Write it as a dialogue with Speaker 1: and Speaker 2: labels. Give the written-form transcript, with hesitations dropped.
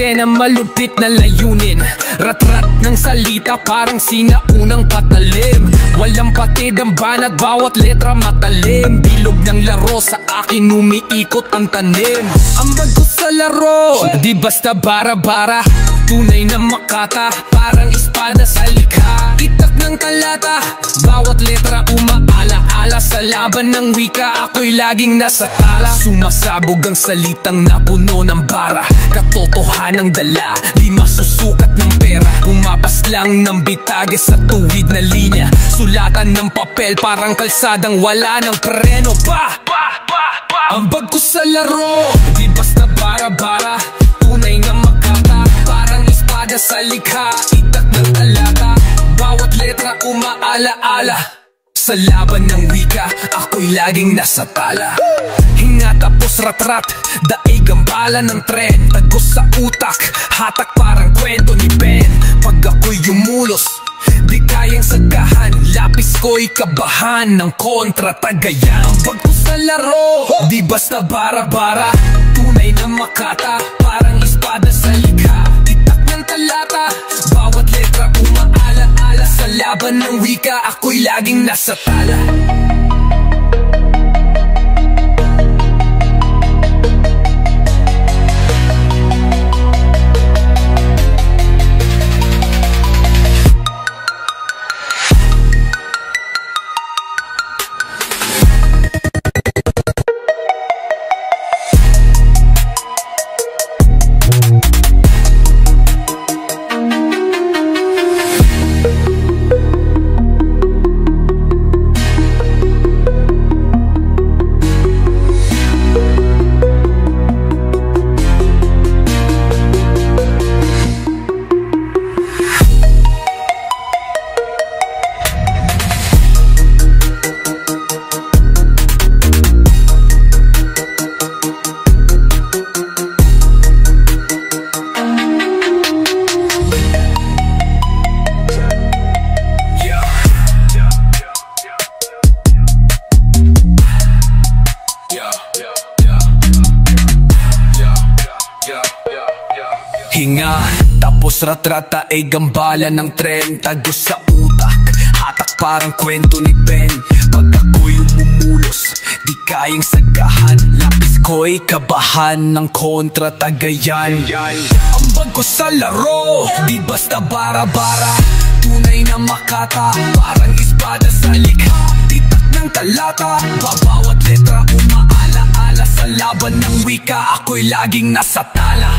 Speaker 1: eksena, malupit na layunin. Rat-rat ng salita, parang sinaunang patalim. Walang patid ang banat, bawat letra matalim. Bilog ng laro, sa akin umiikot ang tanim. Ambag ko sa laro, di basta bara-bara. Tunay na makata, parang espada sa likha. Itak ng talata, bawat letra umaala-ala. Sa laban ng wika, ako'y laging nasa tala. Sumasabog ang salitang napuno ng bara. Katotohanang dala, di masusukat ng pera. Umapas lang ng bitage sa tuwid na linya. Sulatan ng papel, parang kalsadang wala ng preno. Ambag ko sa laro, di basta bara-bara. Tunay na makata, parang espada sa likha. Itak ng talata, bawat letra umaala-ala. Sa laban ng wika, ako'y laging nasa tala. Hinga tapos rat-rat, daig ang bala ng tren. Tagos sa utak, hatak parang kwento ni Ben. Pag ako'y yumulos, di kayang sagahan. Lapis ko'y kabahan ng kontra tagayan. Ambag ko sa laro, di basta bara-bara. Tunay na makata, parang espada sa likha. Itak ng talata, bawat letra umaala-ala. Sa laban ng wika, ako'y laging nasa tala. Hinga, tapos rat-rata ay gambala ng tren. Tagos sa utak, hatak parang kwento ni Ben. Pag ako'y umumulos, di kayang sagahan. Lapis ko'y kabahan ng kontra tagayan. Ambag ko sa laro, di basta bara-bara. Tunay na makata, parang espada sa likha. Titak ng talata, bawat letra umaala-ala. Sa laban ng wika, ako'y laging nasa tala.